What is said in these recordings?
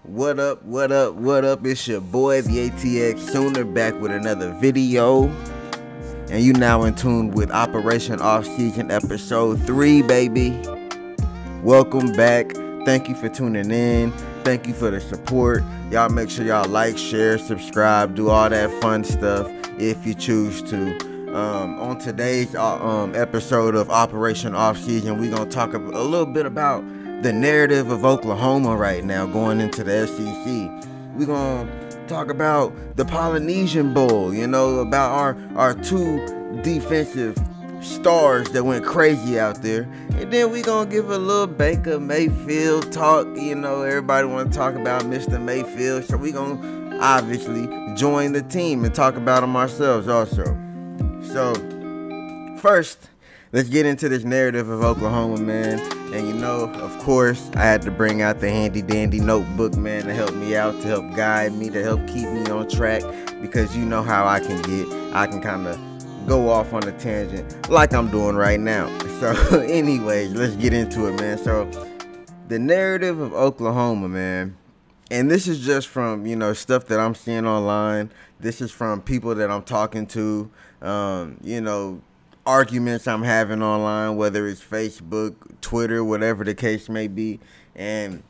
What up, what up, what up? It's your boy, the ATX Sooner, back with another video. And you now in tune with Operation Offseason episode 3, baby. Welcome back. Thank you for tuning in. Thank you for the support. Y'all make sure y'all like, share, subscribe, do all that fun stuff if you choose to. On today's episode of Operation Offseason, we're going to talk a little bit about the narrative of Oklahoma right now going into the SEC. We're going to talk about the Polynesian Bowl, about our two defensive stars that went crazy out there. And then we're going to give a little Baker Mayfield talk. Everybody want to talk about Mr. Mayfield. So we're going to obviously join the team and talk about him ourselves also. So first, let's get into this narrative of Oklahoma, man. And of course, I had to bring out the handy dandy notebook, man, to help me out, to help guide me, to help keep me on track. Because you know how I can get. I can kind of go off on a tangent like I'm doing right now. So anyways, let's get into it, man. So the narrative of Oklahoma, man. And this is just from, stuff that I'm seeing online. This is from people that I'm talking to, arguments I'm having online, whether it's Facebook, Twitter, whatever the case may be. And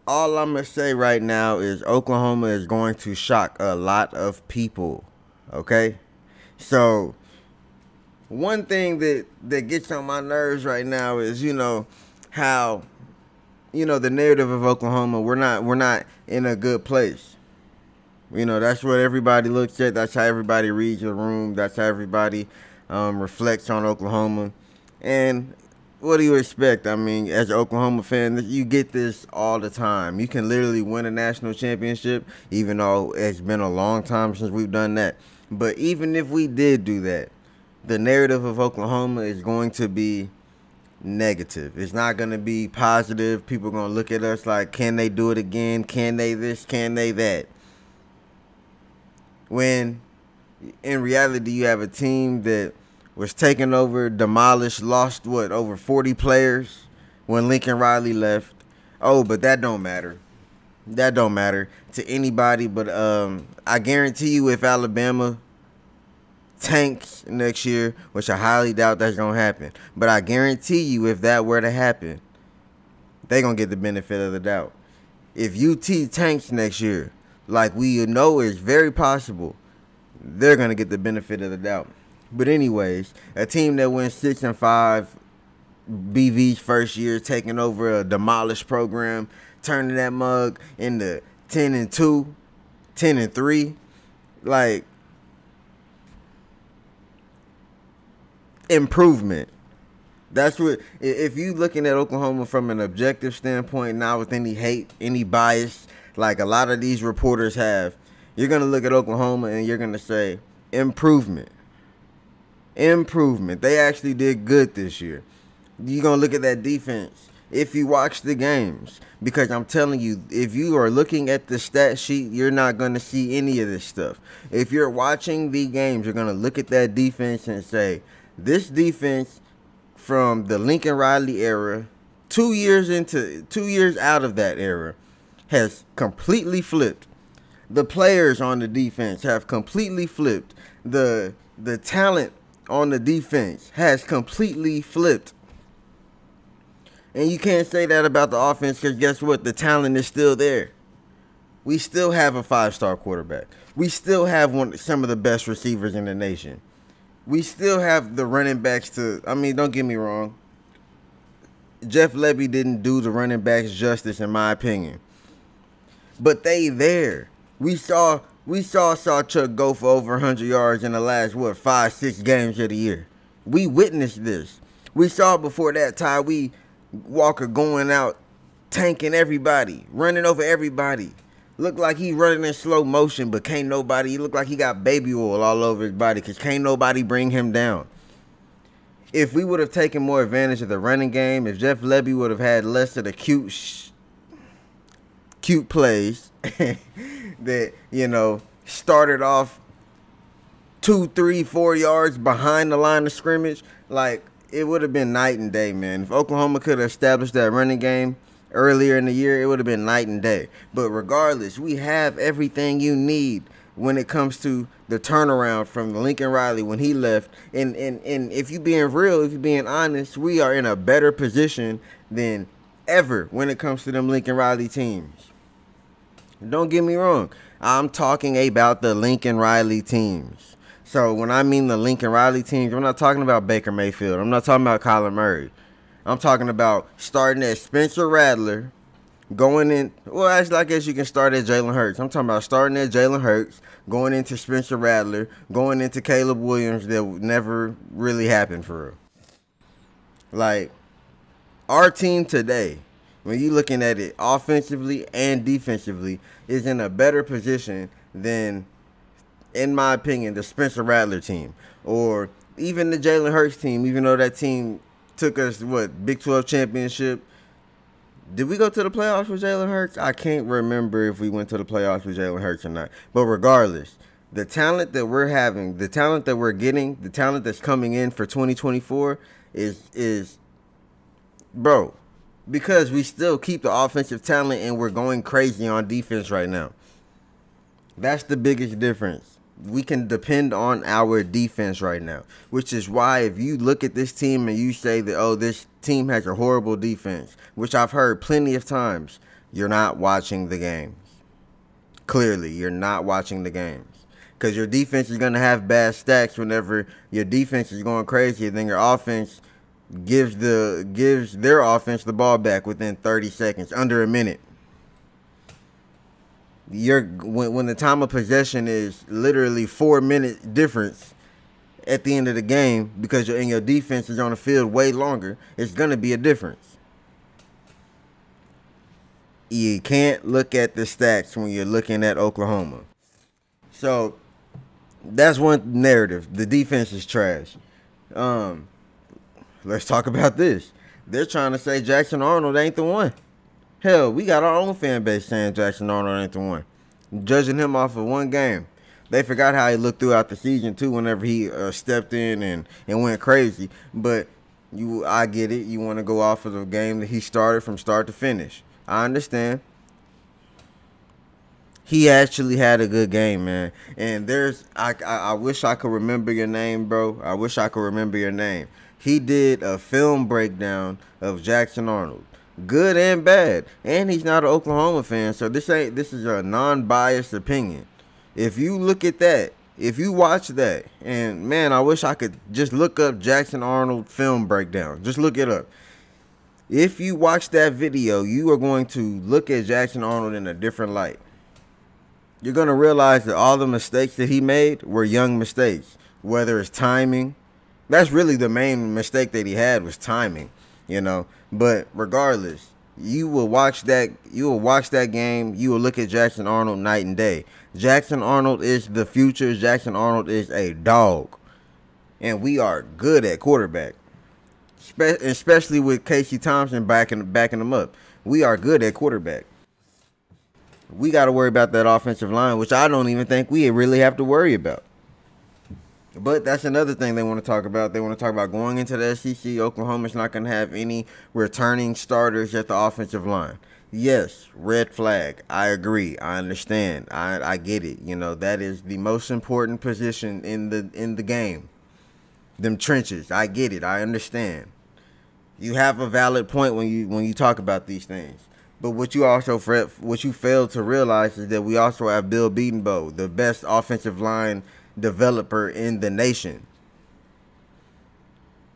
all I'm going to say right now is Oklahoma is going to shock a lot of people, okay? So one thing that gets on my nerves right now is, how, the narrative of Oklahoma, we're not in a good place. That's what everybody looks at. That's how everybody reads the room. That's how everybody reflects on Oklahoma. And what do you expect? I mean, as an Oklahoma fan, you get this all the time. You can literally win a national championship, even though it's been a long time since we've done that. But even if we did do that, the narrative of Oklahoma is going to be negative. It's not going to be positive. People are going to look at us like, can they do it again? Can they this? Can they that? When in reality you have a team that was taken over, demolished, lost over 40 players when Lincoln Riley left. Oh, but that don't matter. That don't matter to anybody. But I guarantee you, if Alabama tanks next year, which I highly doubt that's gonna happen, but I guarantee you, if that were to happen, they gonna get the benefit of the doubt. If UT tanks next year, like we know is very possible, they're going to get the benefit of the doubt. But anyways, a team that went 6-5, BV's first year, taking over a demolished program, turning that mug into 10-2, 10-3, like, improvement. That's what, if you looking at Oklahoma from an objective standpoint, not with any hate, any bias, like a lot of these reporters have, you're going to look at Oklahoma and you're going to say, improvement. Improvement. They actually did good this year. You're going to look at that defense if you watch the games. Because I'm telling you, if you are looking at the stat sheet, you're not going to see any of this stuff. If you're watching the games, you're going to look at that defense and say, this defense from the Lincoln Riley era, 2 years out of that era, has completely flipped. The players on the defense have completely flipped. The talent on the defense has completely flipped. And you can't say that about the offense, because guess what? The talent is still there. We still have a 5-star quarterback. We still have some of the best receivers in the nation. We still have the running backs don't get me wrong. Jeff Lebby didn't do the running backs justice, in my opinion. But they there. We saw Chuck go for over 100 yards in the last 5-6 games of the year. We witnessed this. We saw before that Tyree Walker going out, tanking everybody, running over everybody. Looked like he running in slow motion, but can't nobody. He looked like he got baby oil all over his body, because can't nobody bring him down. If we would have taken more advantage of the running game, if Jeff Lebby would have had less of the cute plays that, started off 2, 3, 4 yards behind the line of scrimmage, like, it would have been night and day, man. If Oklahoma could have established that running game, earlier in the year, it would have been night and day. But regardless, we have everything you need when it comes to the turnaround from Lincoln Riley when he left. And if you being real, if you being honest, we are in a better position than ever when it comes to them Lincoln Riley teams. Don't get me wrong. I'm talking about the Lincoln Riley teams. So when I mean the Lincoln Riley teams, I'm not talking about Baker Mayfield. I'm not talking about Kyler Murray. I'm talking about starting at Spencer Rattler, going in. Well, actually, I guess you can start at Jalen Hurts. I'm talking about starting at Jalen Hurts, going into Spencer Rattler, going into Caleb Williams. That never really happened for real. Like, our team today, when you're looking at it offensively and defensively, is in a better position than, in my opinion, the Spencer Rattler team. Or even the Jalen Hurts team, even though that team took us, Big 12 championship. Did we go to the playoffs with Jalen Hurts? I can't remember if we went to the playoffs with Jalen Hurts or not. But regardless, the talent that we're having, the talent that we're getting, the talent that's coming in for 2024 is bro, because we still keep the offensive talent and we're going crazy on defense right now. That's the biggest difference. We can depend on our defense right now, which is why if you look at this team and you say that, oh, this team has a horrible defense, which I've heard plenty of times, you're not watching the games. Clearly, you're not watching the games. Because your defense is going to have bad stats whenever your defense is going crazy, and then your offense gives their offense the ball back within 30 seconds, under a minute. When the time of possession is literally 4 minute difference at the end of the game, because your defense is on the field way longer, it's gonna be a difference. You can't look at the stats when you're looking at Oklahoma. So that's one narrative. The defense is trash. Let's talk about this. They're trying to say Jackson Arnold ain't the one. Hell, we got our own fan base saying Jackson Arnold ain't the one, judging him off of one game. They forgot how he looked throughout the season too, whenever he stepped in and went crazy. But I get it. You want to go off of the game that he started from start to finish. I understand. He actually had a good game, man. And I wish I could remember your name, bro. I wish I could remember your name. He did a film breakdown of Jackson Arnold. Good and bad. And he's not an Oklahoma fan, so this is a non-biased opinion. If you look at that, if you watch that, and man, I wish I could just look up Jackson Arnold film breakdown. Just look it up. If you watch that video, you are going to look at Jackson Arnold in a different light. You're going to realize that all the mistakes that he made were young mistakes, whether it's timing. That's really the main mistake that he had, was timing, But regardless, you will watch that game, you will look at Jackson Arnold night and day. Jackson Arnold is the future. Jackson Arnold is a dog. And we are good at quarterback. Especially with Casey Thompson backing them up. We are good at quarterback. We got to worry about that offensive line, which I don't even think we really have to worry about. But that's another thing they want to talk about. They want to talk about going into the SEC. Oklahoma's not going to have any returning starters at the offensive line. Yes, red flag. I agree. I understand. I get it. That is the most important position in the game. Them trenches. I get it. I understand. You have a valid point when you talk about these things. But what you fail to realize is that we also have Bill Bedenbaugh, the best offensive line developer in the nation.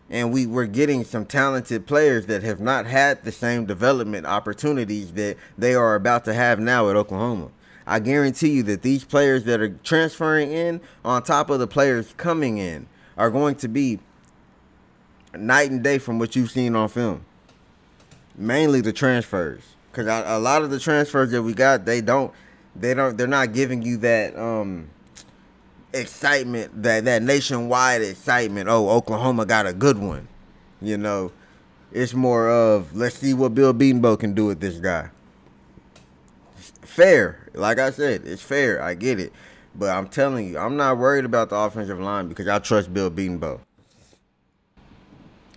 And we're getting some talented players that have not had the same development opportunities that they are about to have now at Oklahoma. I guarantee you that these players that are transferring in, on top of the players coming in, are going to be night and day from what you've seen on film. Mainly the transfers. Because a lot of the transfers that we got, they're not giving you that excitement, that nationwide excitement. Oh, Oklahoma got a good one. It's more of, let's see what Bill Bedenbaugh can do with this guy. Fair. Like I said, it's fair. I get it. But I'm telling you, I'm not worried about the offensive line because I trust Bill Bedenbaugh.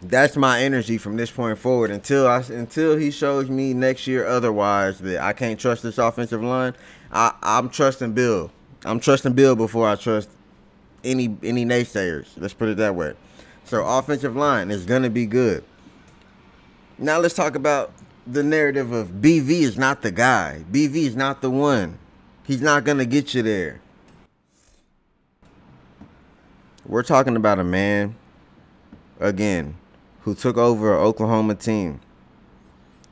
That's my energy from this point forward until he shows me next year otherwise that I can't trust this offensive line. I'm trusting Bill. I'm trusting Bill before I trust any naysayers. Let's put it that way. So offensive line is gonna be good. Now let's talk about the narrative of BV is not the guy. BV is not the one. He's not gonna get you there. We're talking about a man, again, who took over an Oklahoma team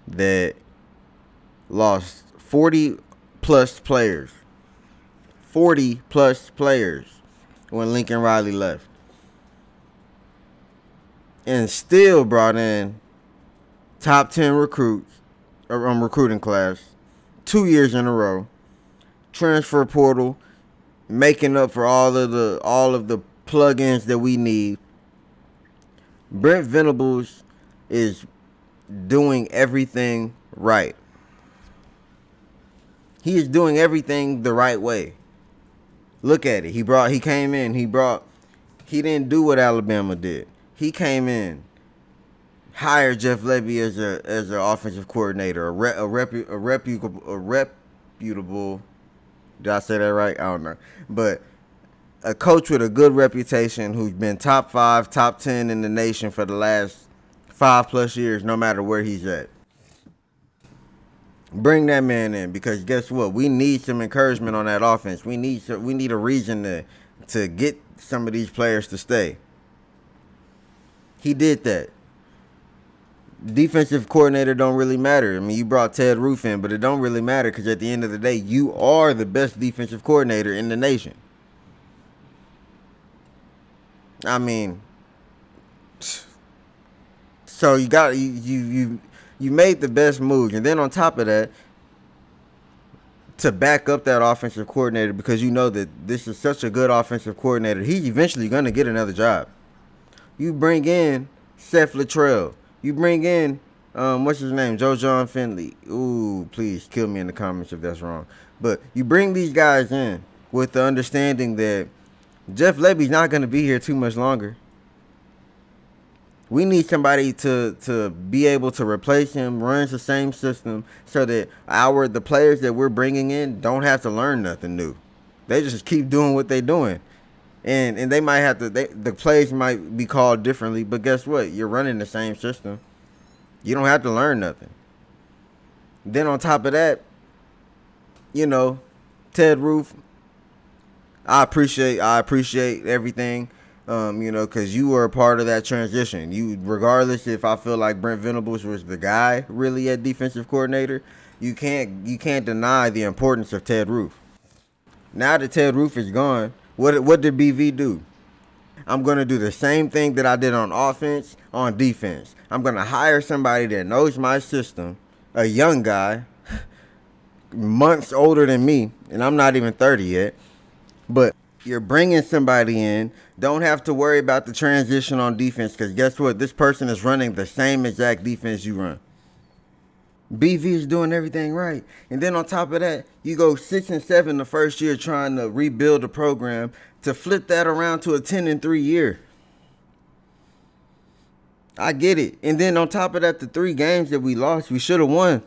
that lost 40 plus players. 40 plus players when Lincoln Riley left. And still brought in top 10 recruits, recruiting class, 2 years in a row. Transfer portal, making up for all of the plugins that we need. Brent Venables is doing everything right. He is doing everything the right way. Look at it. He didn't do what Alabama did. He came in, hired Jeff Lebby as an offensive coordinator, a reputable. Did I say that right? I don't know. But a coach with a good reputation who's been top 5, top 10 in the nation for the last 5+ years, no matter where he's at. Bring that man in, because guess what? We need some encouragement on that offense. We need a reason to get some of these players to stay. He did that. Defensive coordinator don't really matter. I mean, you brought Ted Roof in, but it don't really matter because at the end of the day, you are the best defensive coordinator in the nation. I mean, so you made the best moves, and then on top of that, to back up that offensive coordinator, because you know that this is such a good offensive coordinator, he's eventually gonna get another job. You bring in Seth Luttrell. You bring in, what's his name? Joe John Finley. Ooh, please kill me in the comments if that's wrong. But you bring these guys in with the understanding that Jeff Lebby's not going to be here too much longer. We need somebody to be able to replace him, runs the same system, so that the players that we're bringing in don't have to learn nothing new. They just keep doing what they're doing. And they might have to, the plays might be called differently, but guess what? You're running the same system. You don't have to learn nothing. Then on top of that, you know, Ted Roof, I appreciate everything, you know, because you were a part of that transition. Regardless if I feel like Brent Venables was the guy really at defensive coordinator, you can't deny the importance of Ted Roof. Now that Ted Roof is gone, what did BV do? I'm going to do the same thing that I did on offense, on defense. I'm going to hire somebody that knows my system, a young guy, months older than me, and I'm not even 30 yet. But you're bringing somebody in, don't have to worry about the transition on defense, because guess what? This person is running the same exact defense you run. BV is doing everything right. And then on top of that, you go 6-7 the first year trying to rebuild the program, to flip that around to a 10-3 year. I get it. And then on top of that, the 3 games that we lost, we should have won.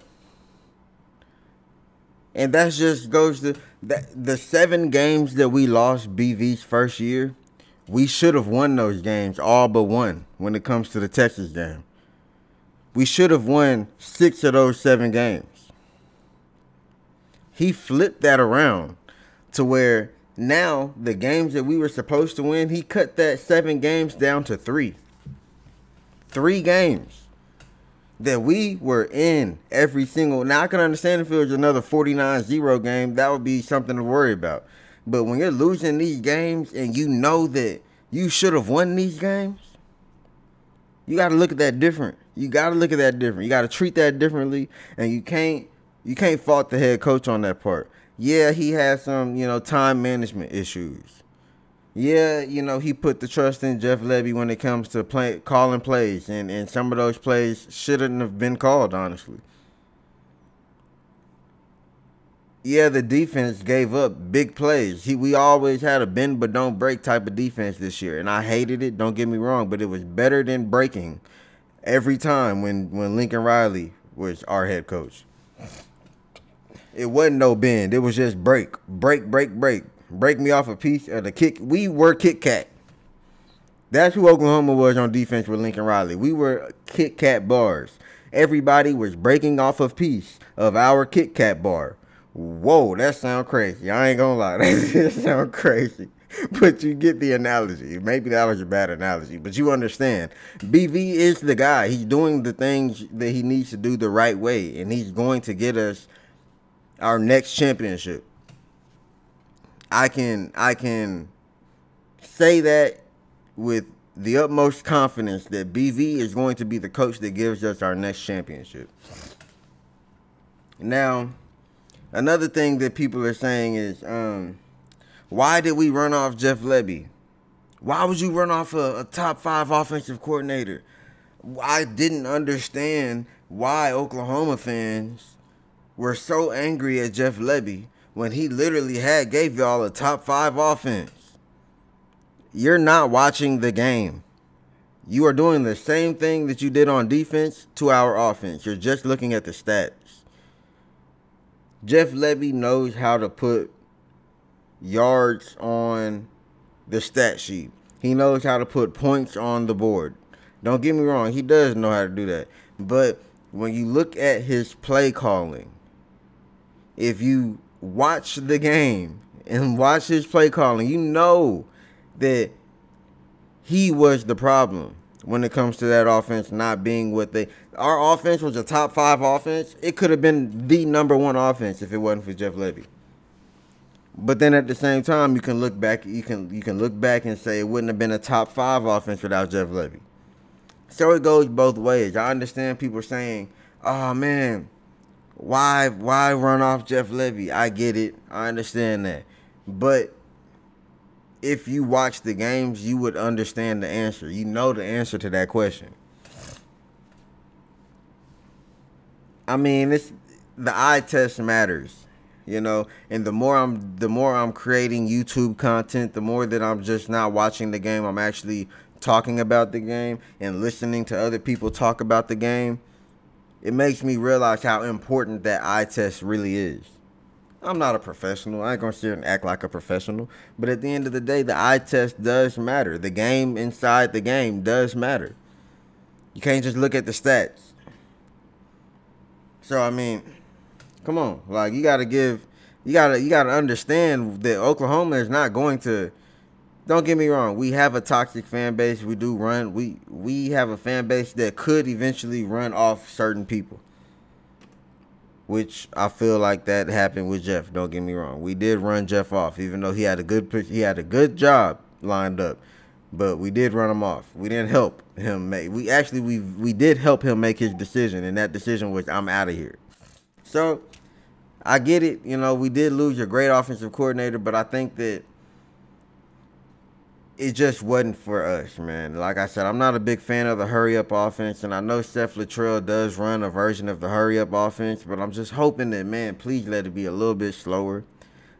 And that just goes to the 7 games that we lost BV's first year. We should have won those games, all but one, when it comes to the Texas game. We should have won 6 of those 7 games. He flipped that around to where now the games that we were supposed to win, he cut that 7 games down to 3. 3 games that we were in every single. Now I can understand if it was another 49-0 game, that would be something to worry about. But when you're losing these games and you know that you should have won these games, you got to look at that different. You got to treat that differently, and you can't fault the head coach on that part. Yeah, he has some, you know, time management issues. Yeah, you know, he put the trust in Jeff Lebby when it comes to calling plays, and some of those plays shouldn't have been called, honestly. Yeah, the defense gave up big plays. We always had a bend but don't break type of defense this year, and I hated it. Don't get me wrong, but it was better than breaking every time when Lincoln Riley was our head coach. It wasn't no bend. It was just break, break, break, break. Break me off a piece of the kick. We were Kit Kat. That's who Oklahoma was on defense with Lincoln Riley. We were Kit Kat bars. Everybody was breaking off a piece of our Kit Kat bar. Whoa, that sound crazy. I ain't gonna lie. That sound crazy. But you get the analogy. Maybe that was a bad analogy, but you understand. BV is the guy. He's doing the things that he needs to do the right way, and he's going to get us our next championship. I can say that with the utmost confidence that BV is going to be the coach that gives us our next championship. Now, another thing that people are saying is, why did we run off Jeff Lebby? Why would you run off a top 5 offensive coordinator? I didn't understand why Oklahoma fans were so angry at Jeff Lebby when he literally gave y'all a top 5 offense. You're not watching the game. You are doing the same thing that you did on defense to our offense. You're just looking at the stats. Jeff Lebby knows how to put yards on the stat sheet. He knows how to put points on the board. Don't get me wrong, he does know how to do that. But when you look at his play calling, if you watch the game and watch his play calling, you know that he was the problem when it comes to that offense not being what our offense was a top 5 offense. It could have been the number 1 offense if it wasn't for Jeff Lebby. But then at the same time, you can look back. You can look back and say it wouldn't have been a top 5 offense without Jeff Lebby. So it goes both ways. I understand people saying, "Oh man, why run off Jeff Lebby?" I get it. I understand that. But if you watch the games, you would understand the answer. You know the answer to that question. I mean, the eye test matters, you know. And the more I'm creating YouTube content, the more that I'm just not watching the game. I'm actually talking about the game and listening to other people talk about the game. It makes me realize how important that eye test really is. I'm not a professional. I ain't gonna sit here and act like a professional. But at the end of the day, the eye test does matter. The game inside the game does matter. You can't just look at the stats. So I mean, come on. Like you gotta understand that Oklahoma is not going to. Don't get me wrong. We have a toxic fan base. We have a fan base that could eventually run off certain people. Which I feel like that happened with Jeff. Don't get me wrong. We did run Jeff off, even though he had a good job lined up, but we did run him off. We didn't help him make. We did help him make his decision, and that decision was I'm out of here. So I get it. You know, we did lose a great offensive coordinator, but I think that it just wasn't for us, man. Like I said, I'm not a big fan of the hurry-up offense, and I know Seth Luttrell does run a version of the hurry-up offense, but I'm just hoping that, man, please let it be a little bit slower.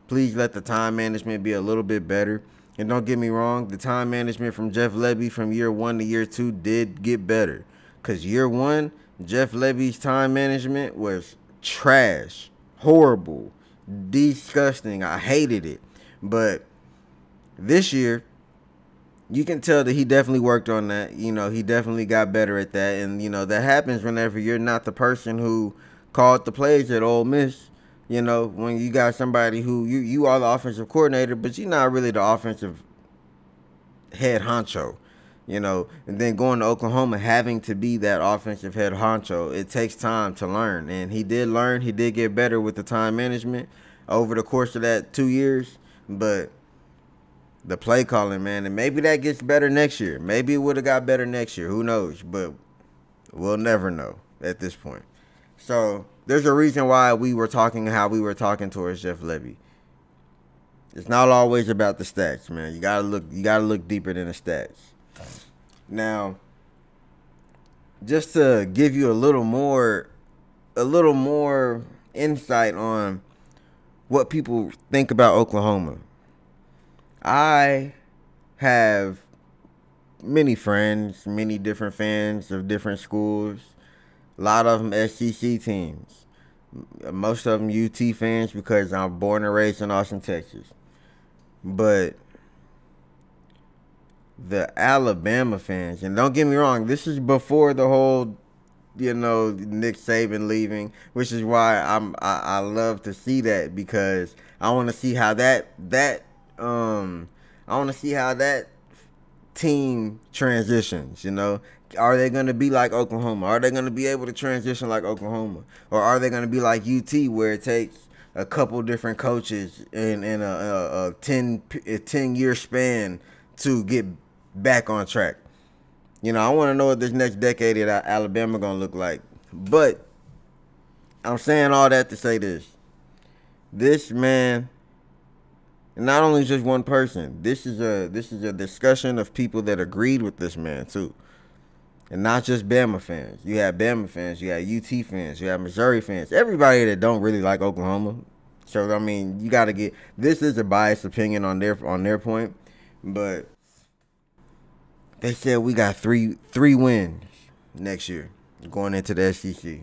Please let the time management be a little bit better. And don't get me wrong, the time management from Jeff Lebby from year 1 to year 2 did get better. Because year 1, Jeff Lebby's time management was trash, horrible, disgusting. I hated it. But this year, you can tell that he definitely worked on that. You know, he definitely got better at that. And, you know, that happens whenever you're not the person who called the plays at Ole Miss. You know, when you got somebody who, you are the offensive coordinator, but you're not really the offensive head honcho. You know, and then going to Oklahoma, having to be that offensive head honcho, it takes time to learn. And he did learn. He did get better with the time management over the course of that 2 years. But the play calling, man, and maybe that gets better next year. Maybe it would have got better next year. Who knows? But we'll never know at this point. So there's a reason why we were talking how we were talking towards Jeff Lebby. It's not always about the stats, man. You gotta look deeper than the stats. Now, just to give you a little more insight on what people think about Oklahoma. I have many friends, many different fans of different schools. A lot of them SEC teams. Most of them UT fans because I'm born and raised in Austin, Texas. But the Alabama fans, and don't get me wrong, this is before the whole, Nick Saban leaving, which is why I love to see that, because I want to see how that team transitions. Are they going to be like Oklahoma? Are they going to be able to transition like Oklahoma? Or are they going to be like UT, where it takes a couple different coaches in a 10-year span to get back on track? I want to know what this next decade at Alabama going to look like. But I'm saying all that to say this. This man, not only just one person, this is a discussion of people that agreed with this man too. And not just Bama fans. You have Bama fans, you have UT fans, you have Missouri fans, everybody that don't really like Oklahoma. So, I mean, you got to get, this is a biased opinion on their point, but they said we got three wins next year going into the SEC.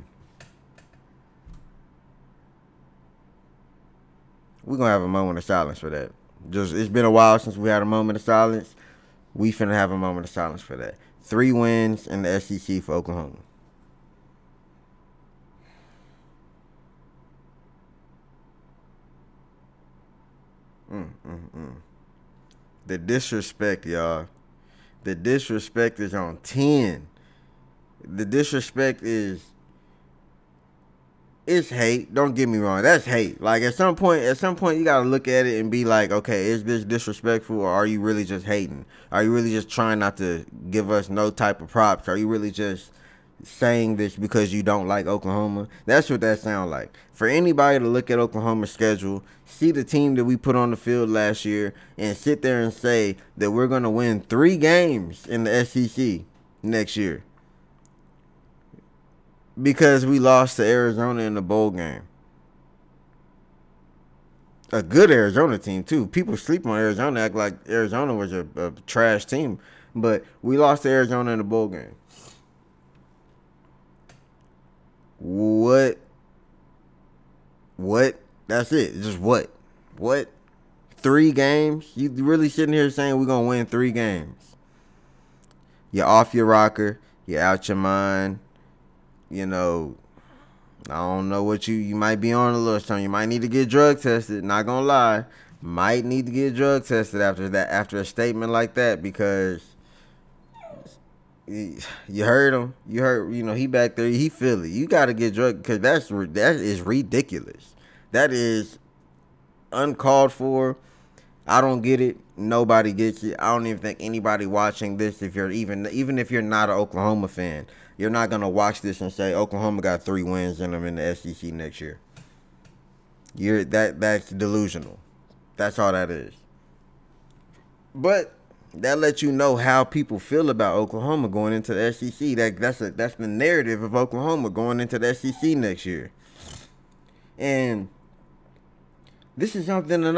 We're going to have a moment of silence for that. It's been a while since we had a moment of silence. We finna have a moment of silence for that. 3 wins in the SEC for Oklahoma. The disrespect, y'all. The disrespect is on 10. The disrespect is hate. Don't get me wrong. That's hate. Like, at some point you got to look at it and be like, okay, is this disrespectful, or are you really just hating? Are you really just trying not to give us no type of props? Are you really just saying this because you don't like Oklahoma? That's what that sounds like. For anybody to look at Oklahoma's schedule, see the team that we put on the field last year, and sit there and say that we're going to win 3 games in the SEC next year because we lost to Arizona in the bowl game. A good Arizona team, too. People sleep on Arizona, act like Arizona was a trash team. But we lost to Arizona in the bowl game. What? That's it. Just what? 3 games? You really sitting here saying we're going to win 3 games? You're off your rocker. You're out your mind. I don't know what you might be on a little something. You might need to get drug tested. Not gonna lie, might need to get drug tested after a statement like that, because you heard him. You heard, he back there. He feel it. You got to get drug, because that is ridiculous. That is uncalled for. I don't get it. Nobody gets it. I don't even think anybody watching this, if you're even if you're not an Oklahoma fan, you're not going to watch this and say Oklahoma got 3 wins in them in the SEC next year. That's delusional. That's all that is. But that lets you know how people feel about Oklahoma going into the SEC. That's the narrative of Oklahoma going into the SEC next year. And this is something we're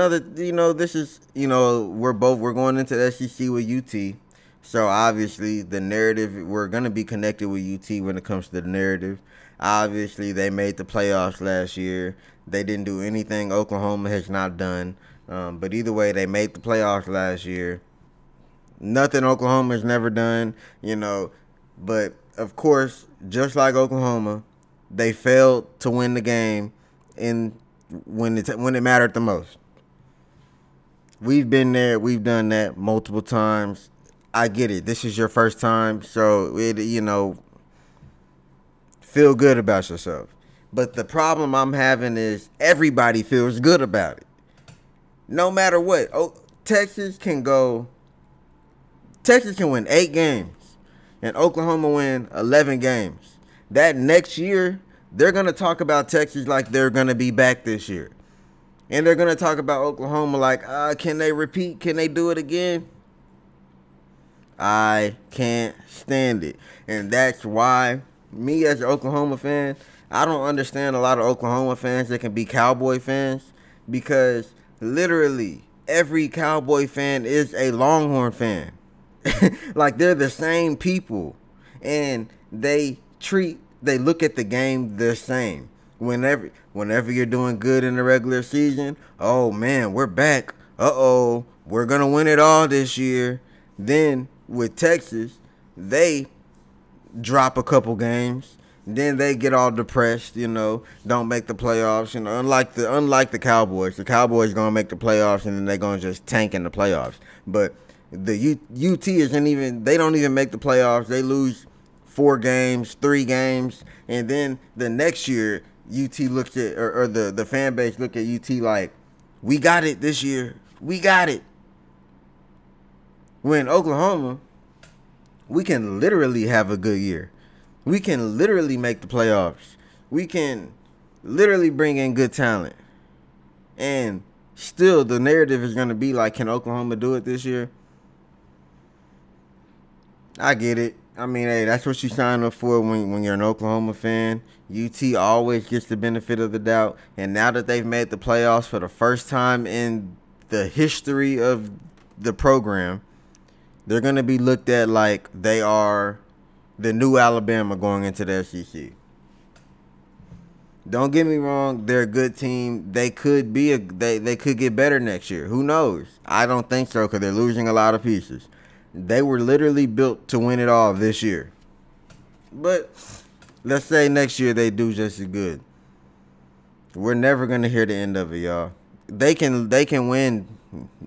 going into the SEC with UT. So obviously the narrative, we're going to be connected with UT when it comes to the narrative. Obviously they made the playoffs last year. They didn't do anything Oklahoma has not done. But either way, they made the playoffs last year. Nothing Oklahoma has never done, But of course, just like Oklahoma, they failed to win the game when it mattered the most. We've been there. We've done that multiple times. I get it. This is your first time, so feel good about yourself. But the problem I'm having is everybody feels good about it. No matter what. Texas can win 8 games and Oklahoma win 11 games. That next year, they're going to talk about Texas like they're going to be back this year. And they're going to talk about Oklahoma like, can they repeat? Can they do it again? I can't stand it. And that's why, me as an Oklahoma fan, I don't understand a lot of Oklahoma fans that can be Cowboy fans. because literally every Cowboy fan is a Longhorn fan. Like, they're the same people, and they look at the game the same. Whenever you're doing good in the regular season, oh man, we're back. We're gonna win it all this year. Then with Texas, they drop a couple games. Then they get all depressed, don't make the playoffs. Unlike the Cowboys. The Cowboys gonna make the playoffs, and then they're gonna just tank in the playoffs. But the UT they don't even make the playoffs. They lose 4 games, 3 games, and then the next year UT looks at, or the fan base look at UT like, we got it this year. We got it. When Oklahoma, we can literally have a good year. We can literally make the playoffs. We can literally bring in good talent. And still the narrative is going to be like, can Oklahoma do it this year? I get it. I mean, hey, that's what you sign up for when you're an Oklahoma fan. UT always gets the benefit of the doubt. And now that they've made the playoffs for the first time in the history of the program, they're going to be looked at like they are the new Alabama going into the SEC. Don't get me wrong, they're a good team. They could be they could get better next year. Who knows? I don't think so, because they're losing a lot of pieces. They were literally built to win it all this year. But let's say next year they do just as good. We're never going to hear the end of it, y'all. They can win.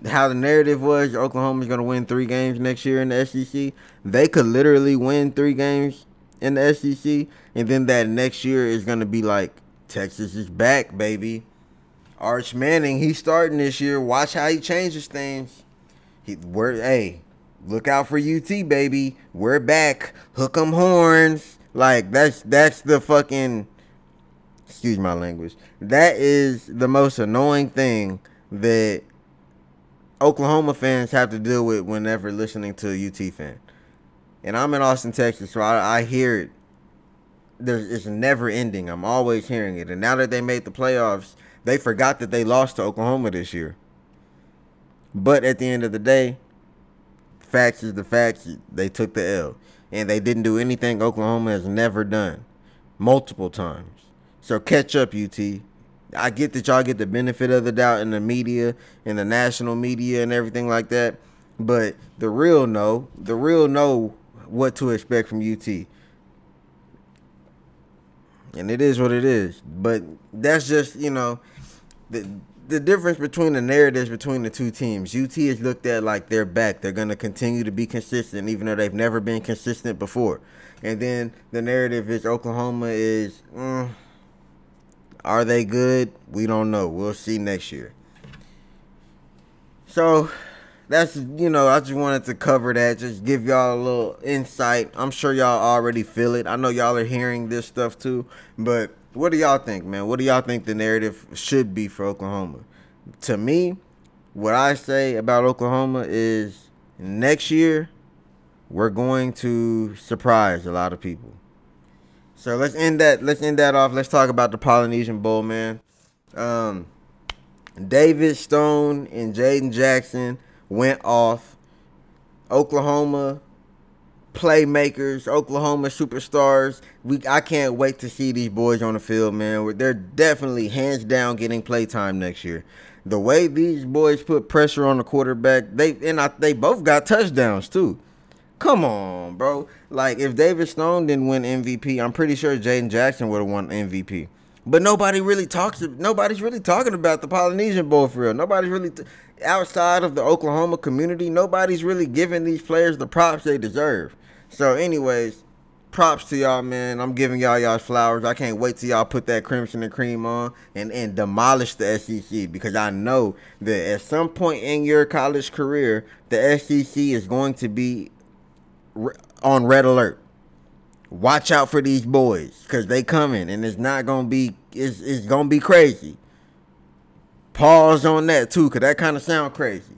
How the narrative was, Oklahoma's going to win 3 games next year in the SEC. They could literally win 3 games in the SEC, and then that next year is going to be like, Texas is back, baby. Arch Manning, he's starting this year. Watch how he changes things. Look out for UT, baby. We're back. Hook 'em horns. Like, that's the fucking, excuse my language. That is the most annoying thing that Oklahoma fans have to deal with whenever listening to a UT fan. And I'm in Austin, Texas, so I hear it. It's never ending. I'm always hearing it. And now that they made the playoffs, they forgot that they lost to Oklahoma this year. But at the end of the day, facts is the facts. They took the L. And they didn't do anything Oklahoma has never done. Multiple times. So catch up, UT. I get that y'all get the benefit of the doubt in the media, in the national media and everything like that. But the real know what to expect from UT. And it is what it is. But that's just, the difference between the narratives between the two teams. UT is looked at like they're back. They're going to continue to be consistent, even though they've never been consistent before. And then the narrative is Oklahoma is, are they good? We don't know. We'll see next year. So that's, I just wanted to cover that. Just give y'all a little insight. I'm sure y'all already feel it. I know y'all are hearing this stuff too. But what do y'all think, man? What do y'all think the narrative should be for Oklahoma? To me, what I say about Oklahoma is next year, we're going to surprise a lot of people. So let's end that off. Let's talk about the Polynesian Bowl, man. David Stone and Jaden Jackson went off. Oklahoma playmakers, Oklahoma superstars. I can't wait to see these boys on the field, man. They're definitely hands down getting playtime next year. The way these boys put pressure on the quarterback, they both got touchdowns too. Come on, bro. Like, if David Stone didn't win MVP, I'm pretty sure Jaden Jackson would have won MVP. But nobody's really talking about the Polynesian Bowl for real. Nobody's really, outside of the Oklahoma community, nobody's really giving these players the props they deserve. So anyways, props to y'all, man. I'm giving y'all's flowers. I can't wait till y'all put that crimson and cream on and demolish the SEC, because I know that at some point in your college career, the SEC is going to be on red alert. Watch out for these boys, because they coming, and it's not going to be, it's going to be crazy. Pause on that too, because that kind of sound crazy.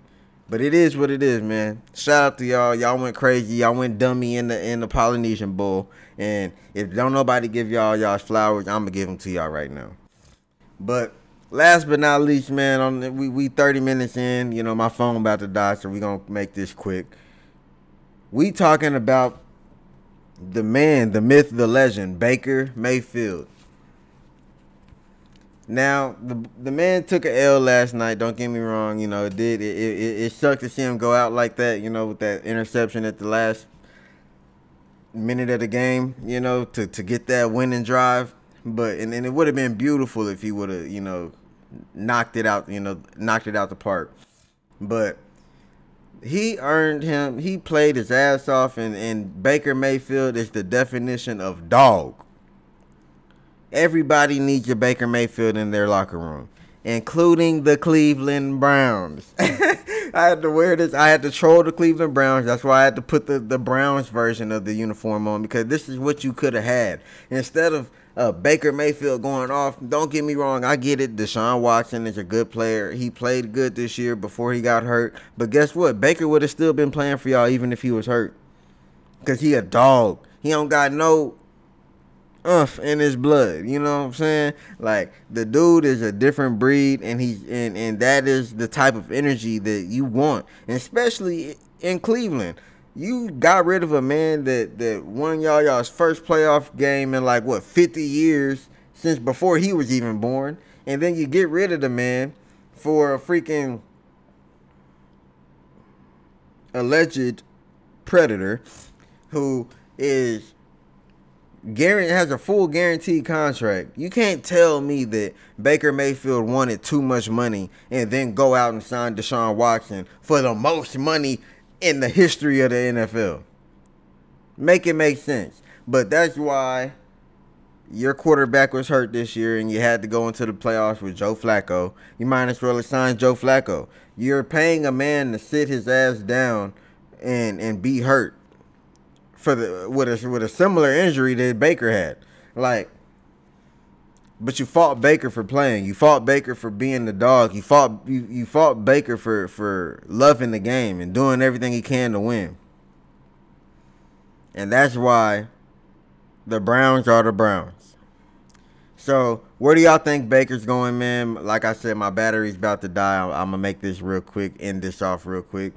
But it is what it is, man. Shout out to y'all. Y'all went crazy. Y'all went dummy in the Polynesian Bowl. And if don't nobody give y'all's flowers, I'm going to give them to y'all right now. But Last but not least, man, we 30 minutes in. You know, my phone about to die, so we gonna make this quick. We talking about the man, the myth, the legend, Baker Mayfield. Now, the man took an L last night. Don't get me wrong. You know, it sucked to see him go out like that. You know, with that interception at the last minute of the game. You know, to get that winning drive. But and it would have been beautiful if he would have, you know, knocked it out. You know, knocked it out the park. But he played his ass off, and Baker Mayfield is the definition of dog. Everybody needs your Baker Mayfield in their locker room, including the Cleveland Browns. I had to wear this. I had to troll the Cleveland Browns. That's why I had to put the Browns version of the uniform on, because this is what you could have had. Instead of Baker Mayfield going off, don't get me wrong, I get it. Deshaun Watson is a good player. He played good this year before he got hurt. But guess what? Baker would have still been playing for y'all even if he was hurt. Because he a dog. He don't got no in his blood. You know what I'm saying? Like, the dude is a different breed, and and that is the type of energy that you want. And especially in Cleveland. You got rid of a man that won y'all's first playoff game in like, what, 50 years since before he was even born. And then you get rid of the man for a freaking alleged predator who has a full guaranteed contract. You can't tell me that Baker Mayfield wanted too much money and then go out and sign Deshaun Watson for the most money in the history of the NFL. Make it make sense. But that's why your quarterback was hurt this year and you had to go into the playoffs with Joe Flacco. You might as well have signed Joe Flacco. You're paying a man to sit his ass down and be hurt with a similar injury that Baker had. Like, but you fought Baker for playing. You fought Baker for being the dog. You fought Baker for loving the game and doing everything he can to win. And that's why the Browns are the Browns. So, where do y'all think Baker's going, man? Like I said, my battery's about to die. I'm going to make this real quick, end this off real quick.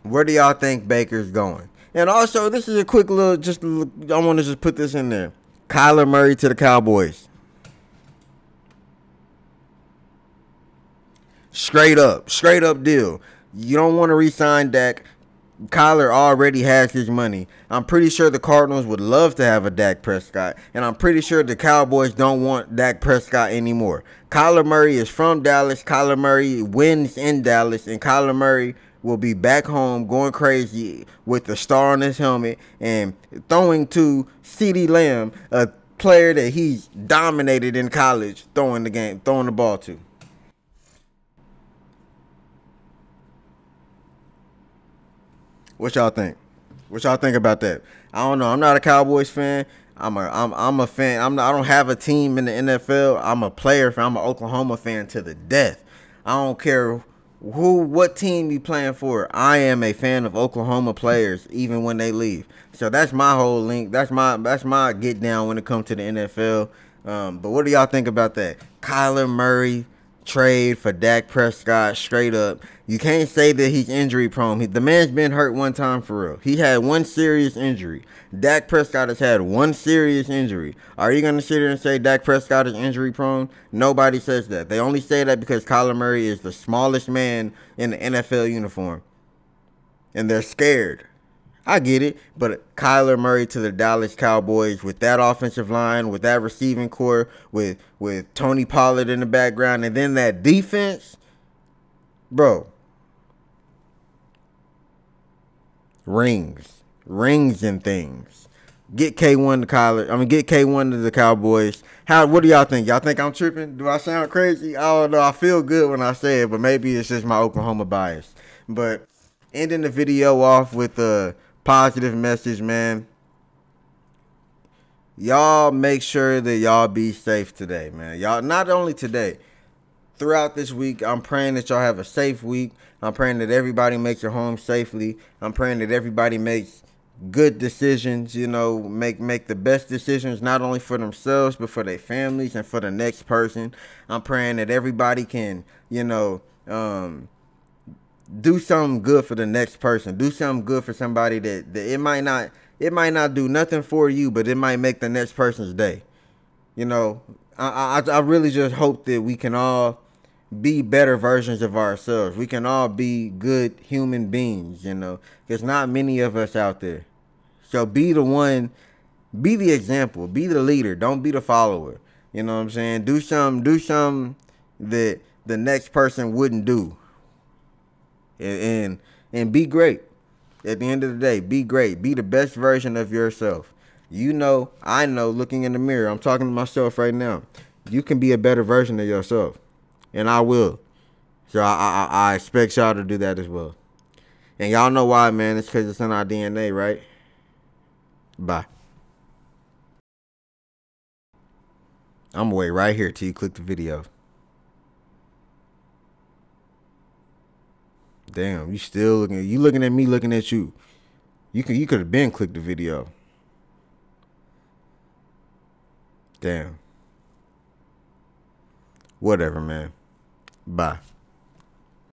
Where do y'all think Baker's going? And also, this is a quick little, I want to just put this in there. Kyler Murray to the Cowboys. Straight up deal. You don't want to re-sign Dak. Kyler already has his money. I'm pretty sure the Cardinals would love to have a Dak Prescott. And I'm pretty sure the Cowboys don't want Dak Prescott anymore. Kyler Murray is from Dallas. Kyler Murray wins in Dallas. And Kyler Murray will be back home going crazy with the star on his helmet and throwing to CeeDee Lamb, a player that he's dominated in college, throwing the ball to. What y'all think? What y'all think about that? I don't know. I'm not a Cowboys fan. I'm a fan. I don't have a team in the NFL. I'm a player fan. I'm an Oklahoma fan to the death. I don't care what team you playing for. I am a fan of Oklahoma players even when they leave. So that's my whole link. That's my get down when it comes to the NFL. But what do y'all think about that? Kyler Murray trade for Dak Prescott, straight up. You can't say that he's injury prone. The man's been hurt one time for real. He had one serious injury. Dak Prescott has had one serious injury. Are you going to sit here and say Dak Prescott is injury prone? Nobody says that. They only say that because Kyler Murray is the smallest man in the NFL uniform. And they're scared. I get it, but Kyler Murray to the Dallas Cowboys with that offensive line, with that receiving core, with Tony Pollard in the background, and then that defense, bro. Rings and things. Get K1 to Kyler. Get K1 to the Cowboys. What do y'all think? Y'all think I'm tripping? Do I sound crazy? I don't know. I feel good when I say it, but maybe it's just my Oklahoma bias. But ending the video off with a positive message, man. Y'all make sure that y'all be safe today, man. Y'all, not only today, throughout this week, I'm praying that y'all have a safe week. I'm praying that everybody makes it home safely. I'm praying that everybody makes good decisions, make the best decisions, not only for themselves, but for their families and for the next person. I'm praying that everybody can, do something good for the next person. Do something good for somebody that it might not do nothing for you, but it might make the next person's day. I really just hope that we can all be better versions of ourselves. We can all be good human beings. There's not many of us out there. So be the one, be the example, be the leader. Don't be the follower. You know what I'm saying? Do something that the next person wouldn't do. And be great. At the end of the day, be great. Be the best version of yourself. I know, looking in the mirror, I'm talking to myself right now. You can be a better version of yourself. And I will. So I expect y'all to do that as well. And y'all know why, man. It's because it's in our DNA, right? Bye. I'm going to wait right here till you click the video. Damn, you looking at me looking at you. You could have been clicked the video. Damn. Whatever, man. Bye.